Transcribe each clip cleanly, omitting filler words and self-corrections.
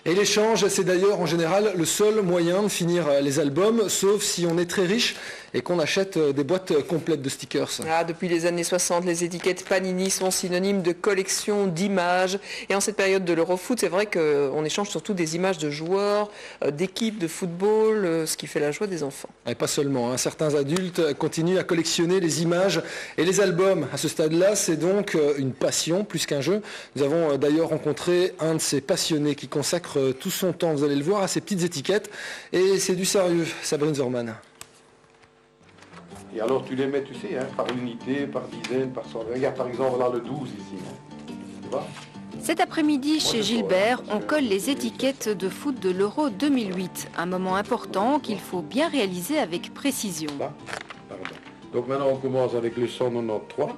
Et l'échange, c'est d'ailleurs en général le seul moyen de finir les albums, sauf si on est très riche et qu'on achète des boîtes complètes de stickers. Ah, depuis les années 60, les étiquettes Panini sont synonymes de collection d'images. Et en cette période de l'Eurofoot, c'est vrai qu'on échange surtout des images de joueurs, d'équipes de football, ce qui fait la joie des enfants. Et pas seulement, hein. Certains adultes continuent à collectionner les images et les albums. À ce stade-là, c'est donc une passion plus qu'un jeu. Nous avons d'ailleurs rencontré un de ces passionnés qui consacre tout son temps, vous allez le voir, à ces petites étiquettes. Et c'est du sérieux, Sabrine Zorman. Et alors tu les mets, tu sais, hein, par unité, par dizaine, par cent. Regarde par exemple, on a le 12 ici. Hein. Tu vois ? Cet après-midi, chez Gilbert, on colle les étiquettes de foot de l'Euro 2008. Un moment important qu'il faut bien réaliser avec précision. Là, pardon. Donc maintenant on commence avec le 193.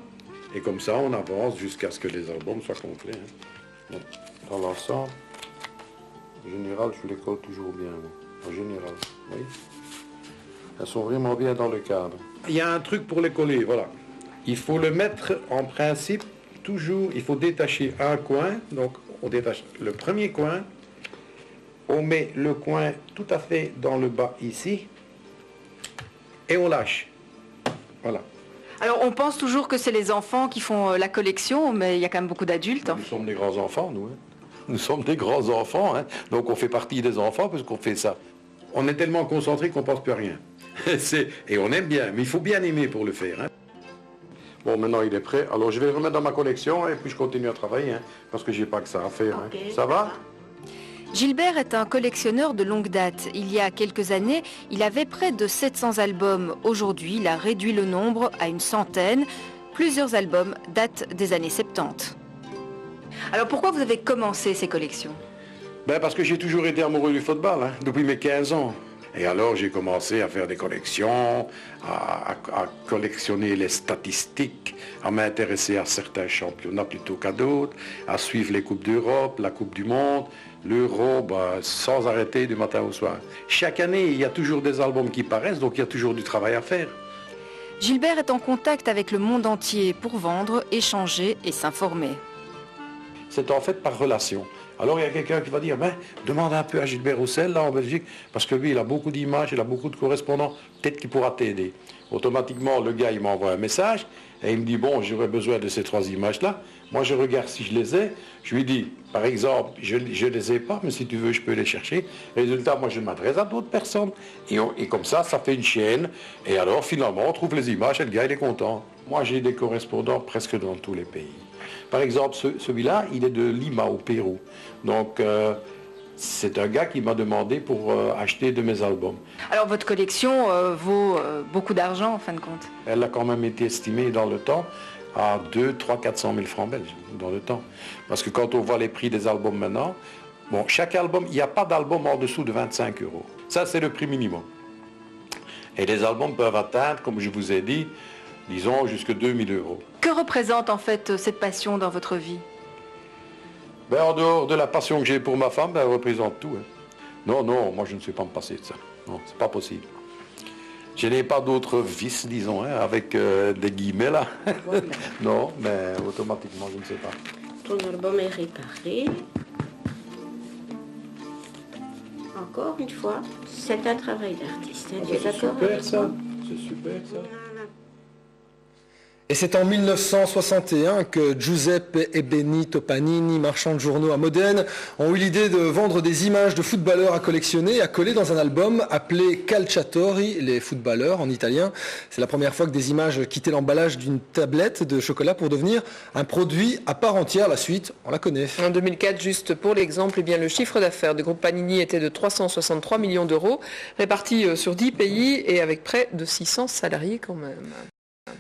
Et comme ça on avance jusqu'à ce que les albums soient complets. Hein. Donc, dans l'ensemble, en général, je les colle toujours bien. En général, oui. Elles sont vraiment bien dans le cadre. Il y a un truc pour les coller, voilà. Il faut le mettre en principe, toujours, il faut détacher un coin. Donc, on détache le premier coin. On met le coin tout à fait dans le bas ici. Et on lâche. Voilà. Alors, on pense toujours que c'est les enfants qui font la collection, mais il y a quand même beaucoup d'adultes. Nous sommes des grands enfants, nous. Hein. Nous sommes des grands enfants, hein. Donc on fait partie des enfants parce qu'on fait ça. On est tellement concentré qu'on ne pense plus à rien. Et on aime bien, mais il faut bien aimer pour le faire. Hein. Bon, maintenant il est prêt. Alors je vais le remettre dans ma collection et puis je continue à travailler, hein, parce que j'ai pas que ça à faire. Okay, hein. Ça va ? Gilbert est un collectionneur de longue date. Il y a quelques années, il avait près de 700 albums. Aujourd'hui, il a réduit le nombre à une centaine. Plusieurs albums datent des années 70. Alors pourquoi vous avez commencé ces collections ? Ben parce que j'ai toujours été amoureux du football, hein, depuis mes 15 ans. Et alors j'ai commencé à faire des collections, à collectionner les statistiques, à m'intéresser à certains championnats plutôt qu'à d'autres, à suivre les Coupes d'Europe, la Coupe du Monde, l'Euro, ben, sans arrêter du matin au soir. Chaque année, il y a toujours des albums qui paraissent, donc il y a toujours du travail à faire. Gilbert est en contact avec le monde entier pour vendre, échanger et s'informer. C'est en fait par relation. Alors il y a quelqu'un qui va dire, ben, demande un peu à Gilbert Roussel, là en Belgique, parce que lui il a beaucoup d'images, il a beaucoup de correspondants, peut-être qu'il pourra t'aider. Automatiquement, le gars il m'envoie un message, et il me dit, bon, j'aurais besoin de ces 3 images-là. Moi je regarde si je les ai, je lui dis, par exemple, je ne les ai pas, mais si tu veux, je peux les chercher. Résultat, moi je m'adresse à d'autres personnes, et comme ça fait une chaîne, et alors finalement on trouve les images, et le gars il est content. Moi j'ai des correspondants presque dans tous les pays. Par exemple, celui-là, il est de Lima, au Pérou. Donc, c'est un gars qui m'a demandé pour acheter de mes albums. Alors, votre collection vaut beaucoup d'argent, en fin de compte ? Elle a quand même été estimée dans le temps à 200, 300, 400 000 francs belges, dans le temps. Parce que quand on voit les prix des albums maintenant, bon, chaque album, il n'y a pas d'album en dessous de 25 €. Ça, c'est le prix minimum. Et les albums peuvent atteindre, comme je vous ai dit, disons jusqu'à 2000 €. Que représente en fait cette passion dans votre vie ? Ben, en dehors de la passion que j'ai pour ma femme, ben, elle représente tout. Hein. Non, non, moi je ne suis pas me passer de ça. Non, c'est pas possible. Je n'ai pas d'autres vices, disons, hein, avec des guillemets là. Non, mais automatiquement, je ne sais pas. Ton album est réparé. Encore une fois, c'est un travail d'artiste. Hein, c'est super ça. C'est super ça. Et c'est en 1961 que Giuseppe et Benito Panini, marchands de journaux à Modène, ont eu l'idée de vendre des images de footballeurs à collectionner et à coller dans un album appelé Calciatori, les footballeurs en italien. C'est la première fois que des images quittaient l'emballage d'une tablette de chocolat pour devenir un produit à part entière. La suite, on la connaît. En 2004, juste pour l'exemple, eh bien, le chiffre d'affaires du groupe Panini était de 363 millions d'euros, répartis sur 10 pays et avec près de 600 salariés quand même.